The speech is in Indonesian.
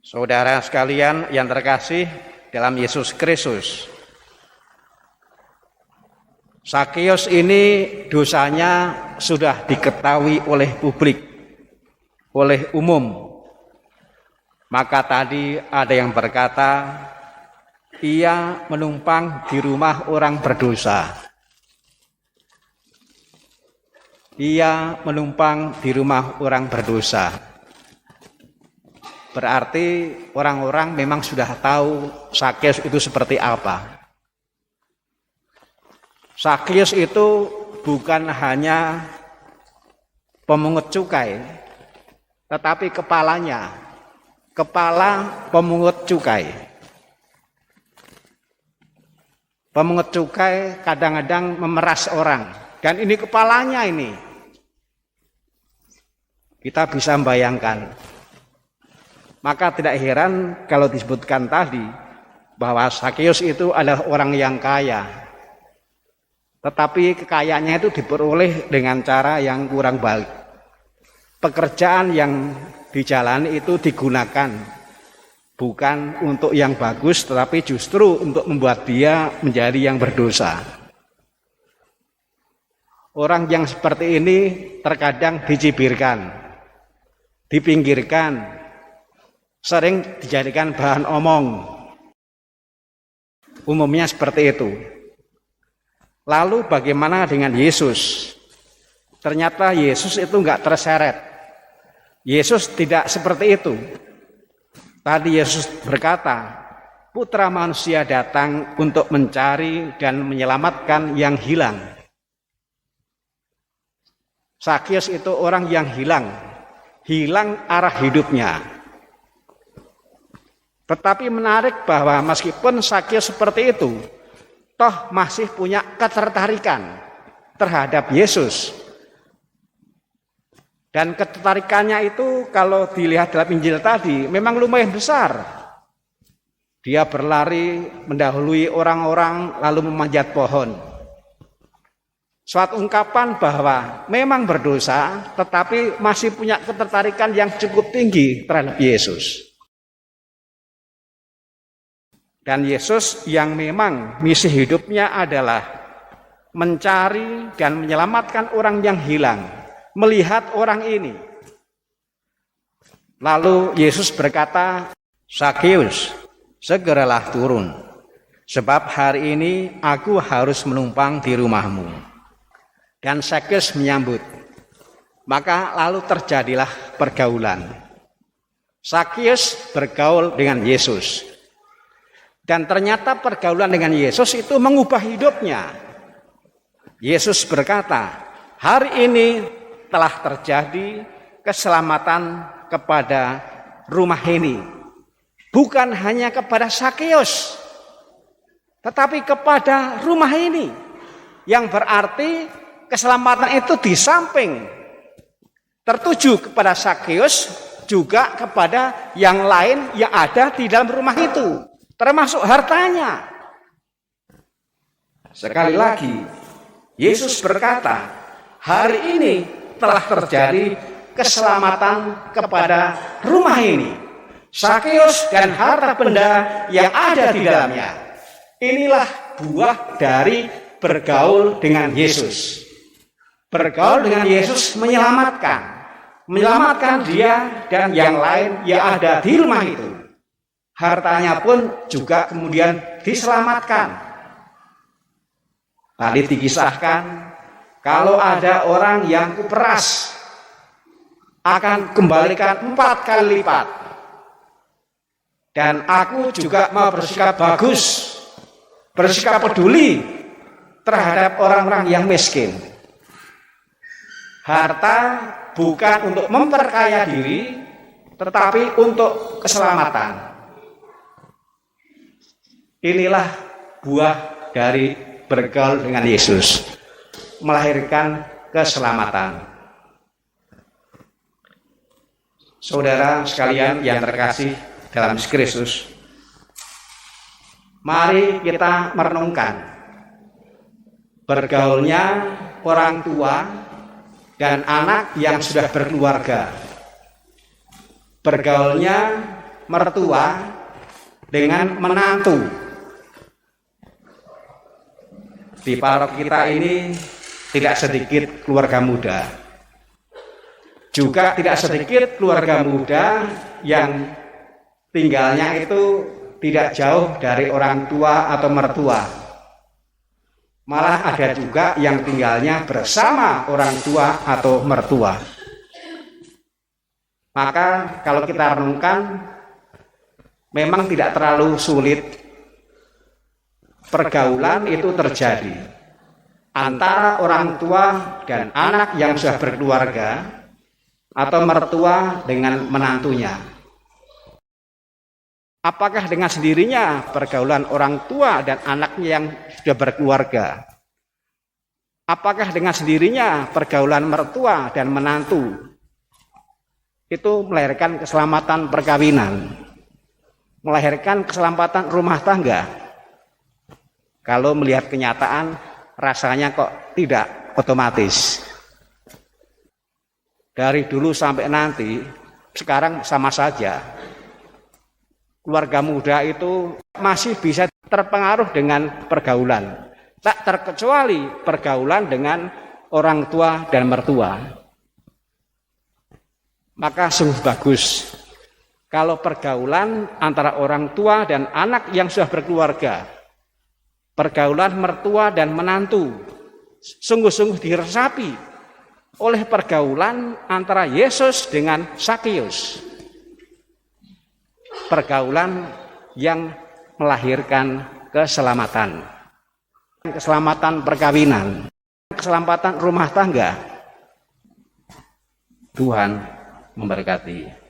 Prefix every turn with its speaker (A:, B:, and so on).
A: Saudara sekalian yang terkasih dalam Yesus Kristus, Sakeus ini dosanya sudah diketahui oleh publik, oleh umum. Maka tadi ada yang berkata, ia menumpang di rumah orang berdosa. Ia menumpang di rumah orang berdosa. Berarti orang-orang memang sudah tahu Sakeus itu seperti apa. Sakeus itu bukan hanya pemungut cukai, tetapi kepala pemungut cukai. Pemungut cukai kadang-kadang memeras orang, dan ini kepalanya ini. Kita bisa membayangkan. Maka tidak heran kalau disebutkan tadi bahwa Sakeus itu adalah orang yang kaya. Tetapi kekayaannya itu diperoleh dengan cara yang kurang baik. Pekerjaan yang dijalani itu digunakan bukan untuk yang bagus, tetapi justru untuk membuat dia menjadi yang berdosa. Orang yang seperti ini terkadang dicibirkan, dipinggirkan, sering dijadikan bahan omong. Umumnya seperti itu. Lalu bagaimana dengan Yesus? Ternyata Yesus itu enggak terseret. Yesus tidak seperti itu. Tadi Yesus berkata, Putra Manusia datang untuk mencari dan menyelamatkan yang hilang. Sakeus itu orang yang hilang arah hidupnya. Tetapi menarik bahwa meskipun Sakeus seperti itu, toh masih punya ketertarikan terhadap Yesus. Dan ketertarikannya itu kalau dilihat dalam Injil tadi memang lumayan besar. Dia berlari mendahului orang-orang lalu memanjat pohon. Suatu ungkapan bahwa memang berdosa tetapi masih punya ketertarikan yang cukup tinggi terhadap Yesus. Dan Yesus yang memang misi hidupnya adalah mencari dan menyelamatkan orang yang hilang, melihat orang ini. Lalu Yesus berkata, Sakeus, segeralah turun, sebab hari ini aku harus menumpang di rumahmu. Dan Sakeus menyambut. Maka lalu terjadilah pergaulan. Sakeus bergaul dengan Yesus. Dan ternyata pergaulan dengan Yesus itu mengubah hidupnya. Yesus berkata, hari ini telah terjadi keselamatan kepada rumah ini. Bukan hanya kepada Sakeus, tetapi kepada rumah ini. Yang berarti keselamatan itu di samping tertuju kepada Sakeus, juga kepada yang lain yang ada di dalam rumah itu. Termasuk hartanya. Sekali lagi, Yesus berkata, hari ini telah terjadi keselamatan kepada rumah ini. Sakeus dan harta benda yang ada di dalamnya. Inilah buah dari bergaul dengan Yesus. Bergaul dengan Yesus menyelamatkan dia dan yang lain yang ada di rumah itu. Hartanya pun juga kemudian diselamatkan. Tadi dikisahkan, kalau ada orang yang kuperas, akan kembalikan 4 kali lipat. Dan aku juga mau bersikap bagus, bersikap peduli terhadap orang-orang yang miskin. Harta bukan untuk memperkaya diri, tetapi untuk keselamatan. Inilah buah dari bergaul dengan Yesus, melahirkan keselamatan. Saudara sekalian yang terkasih dalam Kristus, mari kita merenungkan bergaulnya orang tua dan anak yang sudah berkeluarga. Bergaulnya mertua dengan menantu. Di parok kita ini tidak sedikit keluarga muda. Juga tidak sedikit keluarga muda yang tinggalnya itu tidak jauh dari orang tua atau mertua. Malah ada juga yang tinggalnya bersama orang tua atau mertua. Maka kalau kita renungkan, memang tidak terlalu sulit pergaulan itu terjadi antara orang tua dan anak yang sudah berkeluarga atau mertua dengan menantunya. Apakah dengan sendirinya pergaulan orang tua dan anaknya yang sudah berkeluarga? Apakah dengan sendirinya pergaulan mertua dan menantu itu melahirkan keselamatan perkawinan, melahirkan keselamatan rumah tangga? Kalau melihat kenyataan, rasanya kok tidak otomatis. Dari dulu sampai nanti, sekarang sama saja. Keluarga muda itu masih bisa terpengaruh dengan pergaulan. Tak terkecuali pergaulan dengan orang tua dan mertua. Maka sungguh bagus kalau pergaulan antara orang tua dan anak yang sudah berkeluarga, pergaulan mertua dan menantu, sungguh-sungguh diresapi oleh pergaulan antara Yesus dengan Sakeus. Pergaulan yang melahirkan keselamatan, keselamatan perkawinan, keselamatan rumah tangga. Tuhan memberkati.